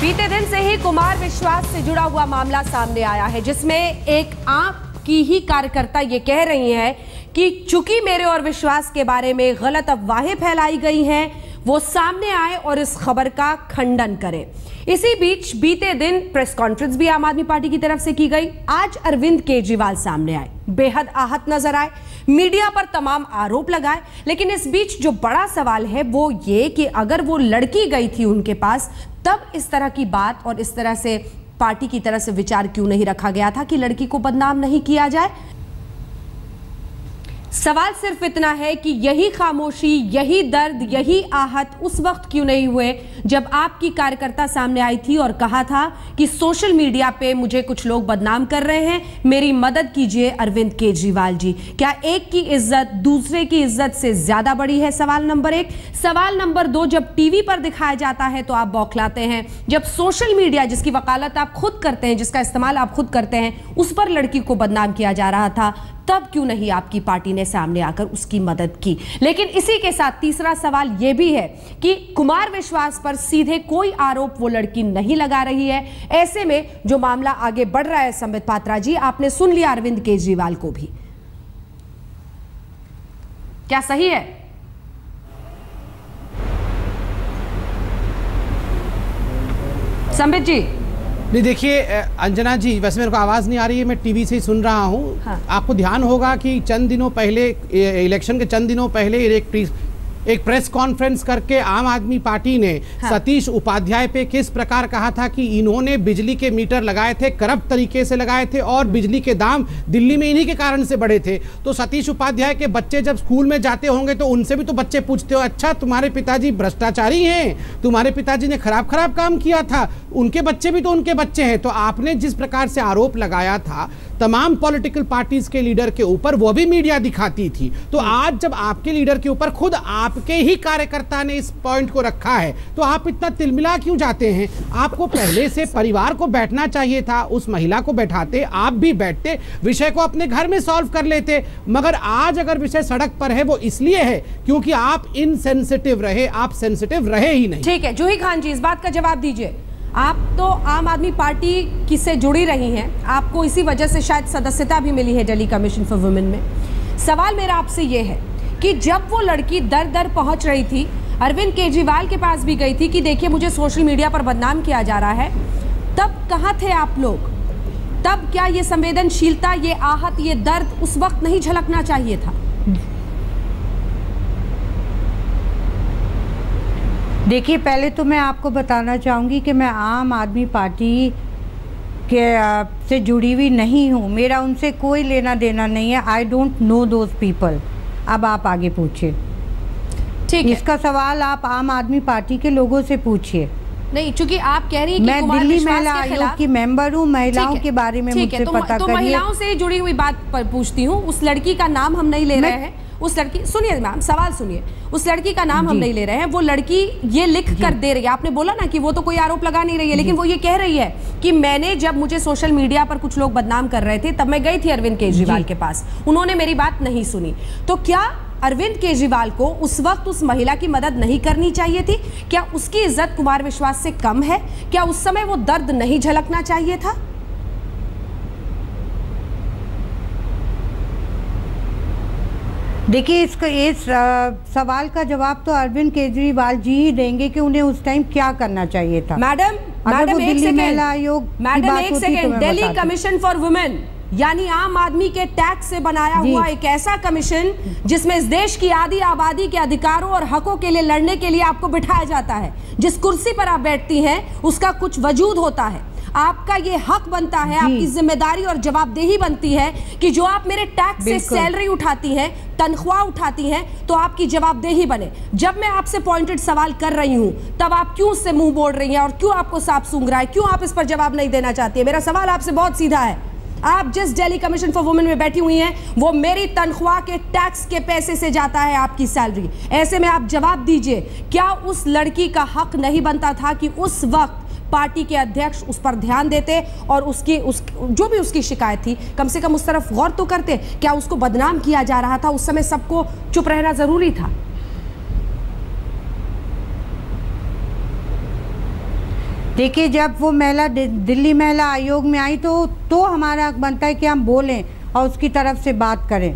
बीते दिन से ही कुमार विश्वास से जुड़ा हुआ मामला सामने आया है, जिसमें एक आप की ही कार्यकर्ता ये कह रही हैं कि चूंकि मेरे और विश्वास के बारे में गलत अफवाहें फैलाई गई हैं, वो सामने आए और इस खबर का खंडन करें। इसी बीच बीते दिन प्रेस कॉन्फ्रेंस भी आम आदमी पार्टी की तरफ से की गई। आज अरविंद केजरीवाल सामने आए, बेहद आहत नजर आए, मीडिया पर तमाम आरोप लगाए। लेकिन इस बीच जो बड़ा सवाल है वो ये कि अगर वो लड़की गई थी उनके पास, तब इस तरह की बात और इस तरह से पार्टी की तरफ से विचार क्यों नहीं रखा गया था कि लड़की को बदनाम नहीं किया जाए। सवाल सिर्फ इतना है कि यही खामोशी, यही दर्द, यही आहत उस वक्त क्यों नहीं हुए जब आपकी कार्यकर्ता सामने आई थी और कहा था कि सोशल मीडिया पे मुझे कुछ लोग बदनाम कर रहे हैं, मेरी मदद कीजिए अरविंद केजरीवाल जी। क्या एक की इज्जत दूसरे की इज्जत से ज्यादा बड़ी है? सवाल नंबर 1। सवाल नंबर 2, जब टीवी पर दिखाया जाता है तो आप बौखलाते हैं, जब सोशल मीडिया जिसकी वकालत आप खुद करते हैं, जिसका इस्तेमाल आप खुद करते हैं, उस पर लड़की को बदनाम किया जा रहा था, तब क्यों नहीं आपकी पार्टी ने सामने आकर उसकी मदद की? लेकिन इसी के साथ तीसरा सवाल यह भी है कि कुमार विश्वास पर सीधे कोई आरोप वो लड़की नहीं लगा रही है। ऐसे में जो मामला आगे बढ़ रहा है, संबित पात्रा जी, आपने सुन लिया अरविंद केजरीवाल को भी, क्या सही है? संबित जी। नहीं, देखिए अंजना जी, वैसे मेरे को आवाज़ नहीं आ रही है, मैं टीवी से ही सुन रहा हूँ। हाँ। आपको ध्यान होगा कि चंद दिनों पहले, इलेक्शन के चंद दिनों पहले एक प्रेस कॉन्फ्रेंस करके आम आदमी पार्टी ने हाँ। सतीश उपाध्याय पे किस प्रकार कहा था कि इन्होंने बिजली के मीटर लगाए थे, करप्ट तरीके से लगाए थे और बिजली के दाम दिल्ली में इन्हीं के कारण से बढ़े थे। तो सतीश उपाध्याय के बच्चे जब स्कूल में जाते होंगे तो उनसे भी तो बच्चे पूछते हो, अच्छा तुम्हारे पिताजी भ्रष्टाचारी हैं, तुम्हारे पिताजी ने खराब काम किया था, उनके बच्चे भी तो उनके बच्चे हैं। तो आपने जिस प्रकार से आरोप लगाया था तमाम पॉलिटिकल पार्टीज के लीडर के ऊपर, वो भी मीडिया दिखाती थी। तो आज जब आपके लीडर के ऊपर खुद आपके ही कार्यकर्ता ने इस पॉइंट को रखा है, तो आप इतना तिलमिला क्यों जाते हैं? आपको पहले से परिवार को बैठना चाहिए था, उस महिला को बैठाते, आप भी बैठते, विषय को अपने घर में सॉल्व कर लेते। मगर आज अगर विषय सड़क पर है वो इसलिए है क्योंकि आप इनसेंसिटिव रहे, आप सेंसिटिव रहे ही नहीं। ठीक है, जूही खान जी, इस बात का जवाब दीजिए। आप तो आम आदमी पार्टी की से जुड़ी रही हैं, आपको इसी वजह से शायद सदस्यता भी मिली है दिल्ली कमीशन फॉर वुमेन में। सवाल मेरा आपसे ये है कि जब वो लड़की दर दर पहुंच रही थी, अरविंद केजरीवाल के पास भी गई थी कि देखिए मुझे सोशल मीडिया पर बदनाम किया जा रहा है, तब कहाँ थे आप लोग? तब क्या ये संवेदनशीलता, ये आहत, ये दर्द उस वक्त नहीं झलकना चाहिए था? देखिए, पहले तो मैं आपको बताना चाहूँगी कि मैं आम आदमी पार्टी के से जुड़ी हुई नहीं हूँ, मेरा उनसे कोई लेना देना नहीं है। I don't know those people. अब आप आगे पूछिए। ठीक है, इसका सवाल आप आम आदमी पार्टी के लोगों से पूछिए। नहीं, चूंकि आप कह रही हैं कि मैं दिल्ली महिला आयोग की मेंबर हूँ, महिलाओं के बारे में मुझसे पता करिए। तो महिलाओं से जुड़ी हुई बात पर पूछती हूँ। उस लड़की का नाम हम नहीं ले रहे हैं, उस लड़की, सुनिए मैम, सवाल सुनिए, उस लड़की का नाम हम नहीं ले रहे हैं। वो लड़की ये लिख कर दे रही है, आपने बोला ना कि वो तो कोई आरोप लगा नहीं रही है, लेकिन वो ये कह रही है कि मैंने, जब मुझे सोशल मीडिया पर कुछ लोग बदनाम कर रहे थे, तब मैं गई थी अरविंद केजरीवाल के पास, उन्होंने मेरी बात नहीं सुनी। तो क्या अरविंद केजरीवाल को उस वक्त उस महिला की मदद नहीं करनी चाहिए थी? क्या उसकी इज्जत कुमार विश्वास से कम है? क्या उस समय वो दर्द नहीं झलकना चाहिए था? देखिए, इस सवाल का जवाब तो अरविंद केजरीवाल जी ही देंगे कि उन्हें उस टाइम क्या करना चाहिए था। मैडम एक second, Delhi commission for women यानी आम आदमी के टैक्स से बनाया हुआ एक ऐसा कमीशन जिसमें इस देश की आधी आबादी के अधिकारों और हकों के लिए लड़ने के लिए आपको बिठाया जाता है। जिस कुर्सी पर आप बैठती हैं उसका कुछ वजूद होता है, आपका ये हक बनता है, आपकी जिम्मेदारी और जवाबदेही बनती है कि जो आप मेरे टैक्स से सैलरी उठाती हैं, तनख्वाह उठाती हैं, तो आपकी जवाबदेही बने। जब मैं आपसे पॉइंटेड सवाल कर रही हूं, तब आप क्यों उससे मुंह बोल रही हैं और क्यों आपको सांप सूंघ रहा है? क्यों आप इस पर जवाब नहीं देना चाहती है? मेरा सवाल आपसे बहुत सीधा है। आप जिस दिल्ली कमीशन फॉर वुमेन में बैठी हुई हैं, वो मेरी तनख्वाह के टैक्स के पैसे से जाता है आपकी सैलरी। ऐसे में आप जवाब दीजिए, क्या उस लड़की का हक नहीं बनता था कि उस वक्त पार्टी के अध्यक्ष उस पर ध्यान देते और जो भी उसकी शिकायत थी, कम से कम उस तरफ गौर तो करते? क्या उसको बदनाम किया जा रहा था, उस समय सबको चुप रहना जरूरी था? देखिए, जब वो महिला दिल्ली महिला आयोग में आई तो हमारा हक बनता है कि हम बोलें और उसकी तरफ से बात करें।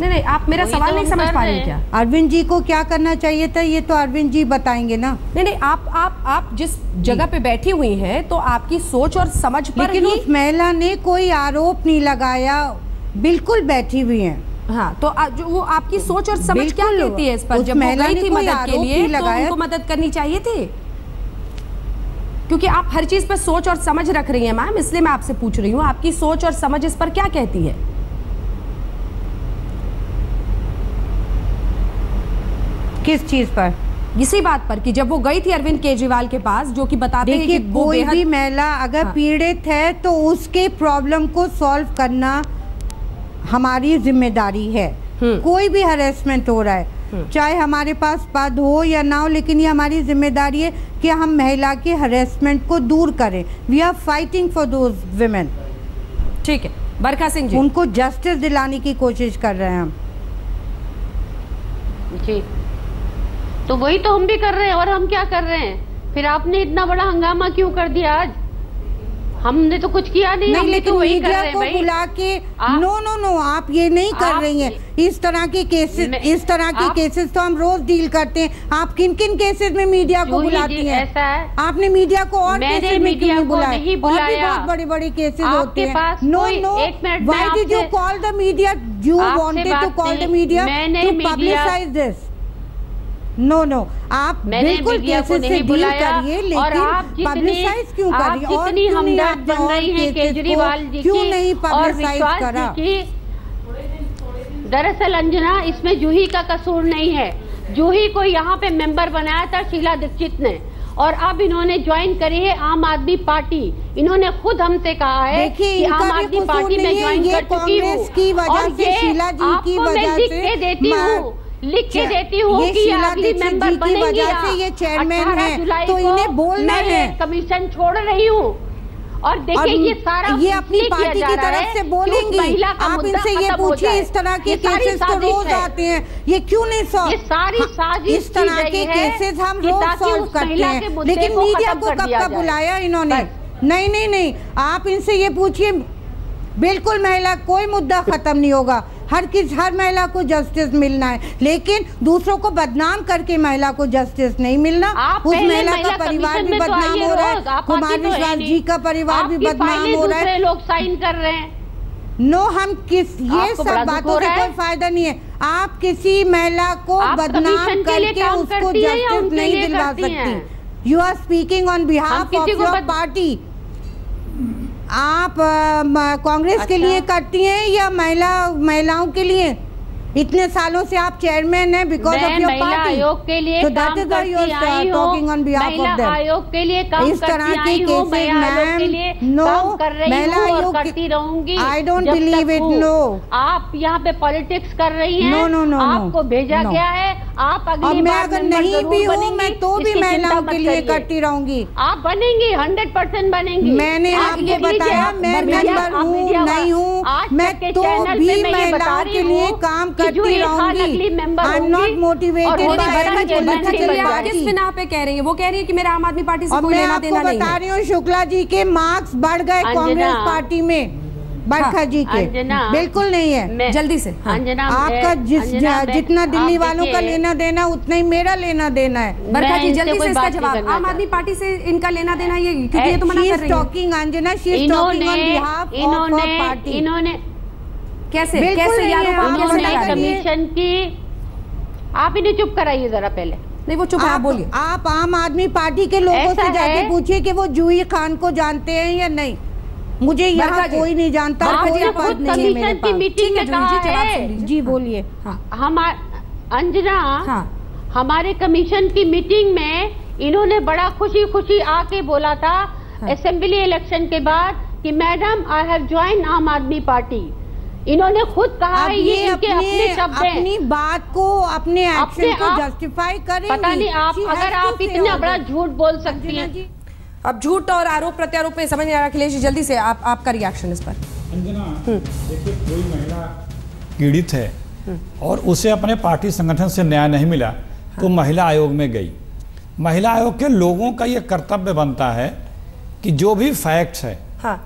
नहीं, आप मेरा सवाल नहीं समझ पा रही क्या? अरविंद जी को क्या करना चाहिए था ये तो अरविंद जी बताएंगे ना। नहीं, आप जिस जगह पे बैठी हुई हैं तो आपकी सोच और समझ पर लेकिन उस महिला ने कोई आरोप नहीं लगाया, बिल्कुल बैठी हुई हैं। हाँ, तो जो वो आपकी सोच और समझ क्या कहती है इस पर? जब वो गई थी मदद के लिए तो उनको मदद करनी चाहिए थी, क्योंकि आप हर चीज पर सोच और समझ रख रही हैं मैम, इसलिए मैं आपसे पूछ रही हूँ आपकी सोच और समझ इस पर क्या कहती है? किस चीज पर? इसी बात पर कि जब वो गई थी अरविंद केजरीवाल के पास, जो कि बताते हैं कि कोई भी महिला अगर पीड़ित है तो उसके प्रॉब्लम को सॉल्व करना हमारी जिम्मेदारी है। कोई भी हरेसमेंट हो रहा है, चाहे हमारे पास पद हो या ना हो, लेकिन ये हमारी जिम्मेदारी है कि हम महिला के हरेसमेंट को दूर करें। We are fighting for those women. ठीक है, बरखा सिंह जी, उनको जस्टिस दिलाने की कोशिश कर रहे हैं हम जी। तो वही तो हम भी कर रहे हैं। और हम क्या कर रहे हैं? फिर आपने इतना बड़ा हंगामा क्यों कर दिया आज? हमने तो कुछ किया नहीं, लेकिन मीडिया को बुला के नो आप ये नहीं कर रही हैं। इस तरह के केसेस तो हम रोज डील करते हैं। आप किन किन केसेस में मीडिया को बुलाती हैं? ऐसा है, आपने मीडिया को और केसेस में क्यों नहीं बुलाया? और भी बहुत बड़े बड़े केसेस होते हैं। No, why did you call the media? You wanted to call the media to publicise this. No, आप बिल्कुल केसेस से डील करिए, लेकिन पब्लिसाइज क्यों करिए? और क्यों नहीं आप बन रही हैं केजरीवाल जी क्यों नहीं पब्लिसाइज करा? दरअसल अंजना, इसमें जूही का कसूर नहीं है। जूही को यहाँ पे मेंबर बनाया था शीला दीक्षित ने, और अब इन्होंने ज्वाइन करी है आम आदमी पार्टी। इन्होंने खुद हमसे कहा है कि आम आदमी पार्टी में ज्वाइन कर चुकी हूँ, और ये आपको मैं लिख के देती हूँ, लिख के देती हूँ कि अगली मेंबर बनेगी। ये चेयरमैन है तो इन्हें बोलना है। कमीशन छोड़ रही हूँ, और देखिए ये सारा ये अपनी पार्टी की तरफ से बोलेंगी। आप इनसे ये पूछिए, इस तरह के केसेस तो रोज आते हैं, ये क्यों नहीं सॉल्व? इस तरह के केसेस हम रोज सॉल्व करते हैं, लेकिन मीडिया को कब बुलाया इन्होंने? नहीं, आप इनसे ये पूछिए। बिल्कुल महिला कोई मुद्दा खत्म नहीं होगा। हर महिला को जस्टिस मिलना है, लेकिन दूसरों को बदनाम करके महिला को जस्टिस नहीं मिलना। उस महिला का परिवार भी बदनाम हो रहा है, कुमार विश्वास जी का परिवार भी बदनाम हो रहा है। लोग साइन कर रहे हैं। नो, हम ये सब बातों से कोई फायदा नहीं है। आप किसी महिला को बदनाम करके उसको जस्टिस नहीं दिलवा सकती। You are speaking on behalf of your party. आप कांग्रेस के लिए करती हैं या महिलाओं के लिए? इतने सालों से आप चेयरमैन हैं बिकॉज ऑफ योर पार्टी। आयोग के लिए काम करती आई हूं, talking on behalf of them. आयोग के लिए काम इस तरह के केसेस मैम नो, महिला आयोग करती रहूंगी। I don't believe it. No, आप यहाँ पे पॉलिटिक्स कर रही हैं। नो, आपको भेजा गया है। आप अगली मैं अगर नहीं भी हूँ, मैं तो भी महिलाओं के लिए करती रहूंगी। आप बनेंगी, 100% बनेंगी। मैंने आपको बताया मैं मेंबर हूँ नहीं हूँ, मैं तो भी महिलाओं के लिए काम करती रहूंगी। I am not motivated by किस बिना पे कह रही है? वो कह रही है कि मेरा आम आदमी पार्टी से कोई लेना देना नहीं है। बता रही हूँ, शुक्ला जी के मार्क्स बढ़ गए कांग्रेस पार्टी में, बरखा जी के बिल्कुल नहीं है। जल्दी से आपका जितना दिल्ली वालों का लेना देना उतना ही मेरा लेना देना है। बरखा जी जल्दी से इसका जवाब। आम आदमी पार्टी से इनका लेना देना ये क्योंकि ये तो मना कर रही है। Talking Anjana, she is talking on behalf of party. इन्होंने कैसे कमीशन की, आप इन्हें चुप कराइए जरा पहले। नहीं, वो चुप है, आप बोलिए। आप आम आदमी पार्टी के लोगों से जाके पूछिए कि वो जूही खान को जानते हैं या नहीं। मुझे यहाँ कोई नहीं जानता, कोई पद नहीं है मेरे पास। मीटिंग में कहा है। जी बोलिए। अंजना, हमारे कमीशन की मीटिंग में इन्होंने बड़ा खुशी आके बोला था असेंबली इलेक्शन के बाद कि मैडम आई हैव ज्वाइन आम आदमी पार्टी। इन्होंने खुद कहा है, ये इनके अपने शब्द हैं। अपनी बात को, अपने एक्शन को जस्टिफाई करेंगी। पता नहीं अगर आप इतना बड़ा झूठ बोल सकती हैं। अब झूठ और आरोप प्रत्यारोप में समझ नहीं आ रहा। अखिलेश जी जल्दी से आपका रिएक्शन इस पर। अंजना, देखिए कोई महिला पीड़ित है और उसे अपने पार्टी संगठन से न्याय नहीं मिला तो महिला आयोग में गई। महिला आयोग के लोगों का ये कर्तव्य बनता है कि जो भी फैक्ट्स है हाँ।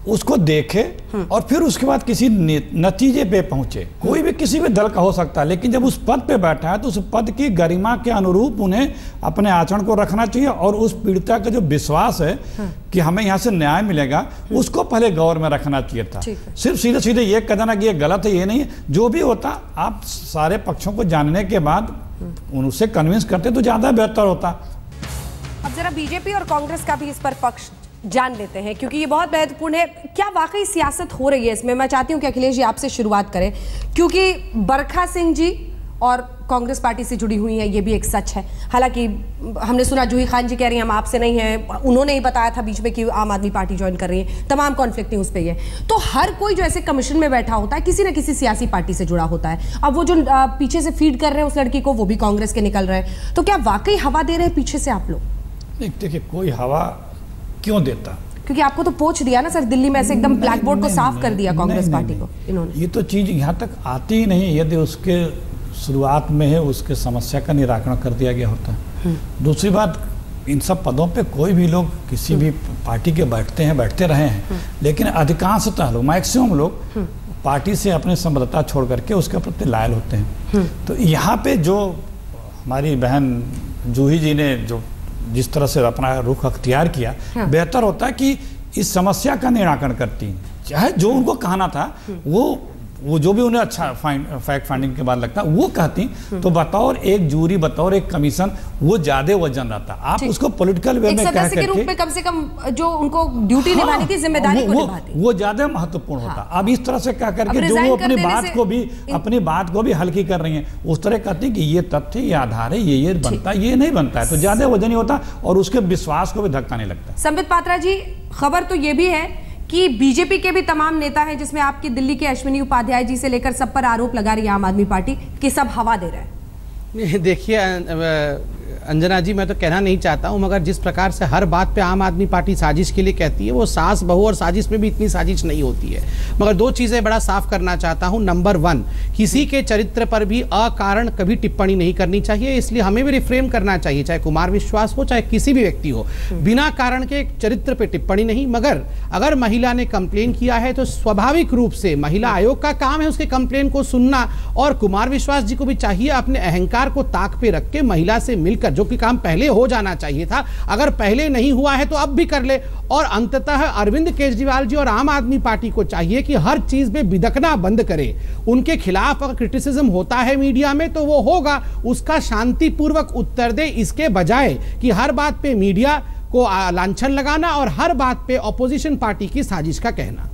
उसको देखे और फिर उसके बाद किसी नतीजे पे पहुंचे। कोई भी किसी भी दल का हो सकता है, लेकिन जब उस पद पे बैठा है तो उस पद की गरिमा के अनुरूप उन्हें अपने आचरण को रखना चाहिए और उस पीड़िता का जो विश्वास है कि हमें यहाँ से न्याय मिलेगा उसको पहले गौर में रखना चाहिए था। सिर्फ सीधे सीधे ये कह देना कि ये गलत है, ये नहीं है। जो भी होता आप सारे पक्षों को जानने के बाद उनसे कन्विंस करते तो ज्यादा बेहतर होता। अब जरा बीजेपी और कांग्रेस का भी इस पर पक्ष जान लेते हैं, क्योंकि ये बहुत महत्वपूर्ण है। क्या वाकई सियासत हो रही है इसमें? मैं चाहती हूं कि अखिलेश जी आपसे शुरुआत करें, क्योंकि बरखा सिंह जी और कांग्रेस पार्टी से जुड़ी हुई हैं, ये भी एक सच है। हालांकि हमने सुना जूही खान जी कह रही हैं हम आपसे नहीं हैं, उन्होंने ही बताया था बीच में कि आम आदमी पार्टी ज्वाइन कर रही है, तमाम कॉन्फ्लिक्टिंग उस पर ही है। तो हर कोई जो ऐसे कमीशन में बैठा होता है किसी न किसी सियासी पार्टी से जुड़ा होता है। अब वो जो पीछे से फीड कर रहे हैं उस लड़की को, वो भी कांग्रेस के निकल रहे हैं। तो क्या वाकई हवा दे रहे हैं पीछे से आप लोग? देखिए, कोई हवा क्यों देता? क्योंकि आपको तो पोंछ दिया ना सर, दिल्ली में ऐसे एकदम ब्लैक बोर्ड को साफ कर दिया कांग्रेस पार्टी को इन्होंने। ये तो चीज यहाँ तक आती ही नहीं। यदि उसके शुरुआत में है उसके समस्या का निराकरण कर दिया गया होता। दूसरी बात, इन सब पदों पे कोई भी लोग किसी भी पार्टी के बैठते रहे हैं, लेकिन अधिकांशतः लोग, मैक्सिमम लोग पार्टी से अपनी संबद्धता छोड़ करके उसके प्रति लायल होते हैं। तो यहाँ पे जो हमारी बहन जूही जी ने जो जिस तरह से अपना रुख अख्तियार किया, बेहतर होता है कि इस समस्या का निराकरण करती, चाहे जो उनको कहना था वो जो भी उन्हें अच्छा फैक्ट फाइंडिंग के बाद लगता वो कहती, तो बतौर एक जूरी, बतौर एक कमीशन वो ज्यादा वजन रहता। आप उसको पॉलिटिकल वे में कह करके के रूप में कम से कम जो उनको ड्यूटी निभाने की जिम्मेदारी को निभाते, वो ज्यादा महत्वपूर्ण होता। अब इस तरह से कह करके जो वो अपनी बात को भी हल्की कर रही है, उस तरह कहती कि ये तथ्य, ये आधार है, ये बनता है, ये नहीं बनता है, तो ज्यादा वजन ही होता और उसके विश्वास को भी धक्का नहीं लगता। संबित पात्रा जी, खबर तो ये भी है कि बीजेपी के भी तमाम नेता हैं, जिसमें आपकी दिल्ली के अश्विनी उपाध्याय जी से लेकर सब पर आरोप लगा रही है आम आदमी पार्टी कि सब हवा दे रहे हैं। देखिए अंजना जी, मैं तो कहना नहीं चाहता हूं, मगर जिस प्रकार से हर बात पे आम आदमी पार्टी साजिश के लिए कहती है, वो सास बहू और साजिश में भी इतनी साजिश नहीं होती है। मगर दो चीजें बड़ा साफ करना चाहता हूं। नंबर 1, किसी के चरित्र पर भी अकारण कभी टिप्पणी नहीं करनी चाहिए, इसलिए हमें भी रिफ्रेम करना चाहिए, चाहे कुमार विश्वास हो चाहे किसी भी व्यक्ति हो, बिना कारण के चरित्र पर टिप्पणी नहीं। मगर अगर महिला ने कंप्लेन किया है तो स्वाभाविक रूप से महिला आयोग का काम है उसके कंप्लेन को सुनना, और कुमार विश्वास जी को भी चाहिए अपने अहंकार को ताक पे रख के महिला से मिलकर, जो कि काम पहले हो जाना चाहिए था, अगर पहले नहीं हुआ है तो अब भी कर ले। और अंततः अरविंद केजरीवाल जी और आम आदमी पार्टी को चाहिए कि हर चीज में बिदकना बंद करे। उनके खिलाफ अगर क्रिटिसिज्म होता है मीडिया में तो वो होगा, उसका शांतिपूर्वक उत्तर दे, इसके बजाय कि हर बात पे मीडिया को लांछन लगाना और हर बात पे ऑपोजिशन पार्टी की साजिश का कहना।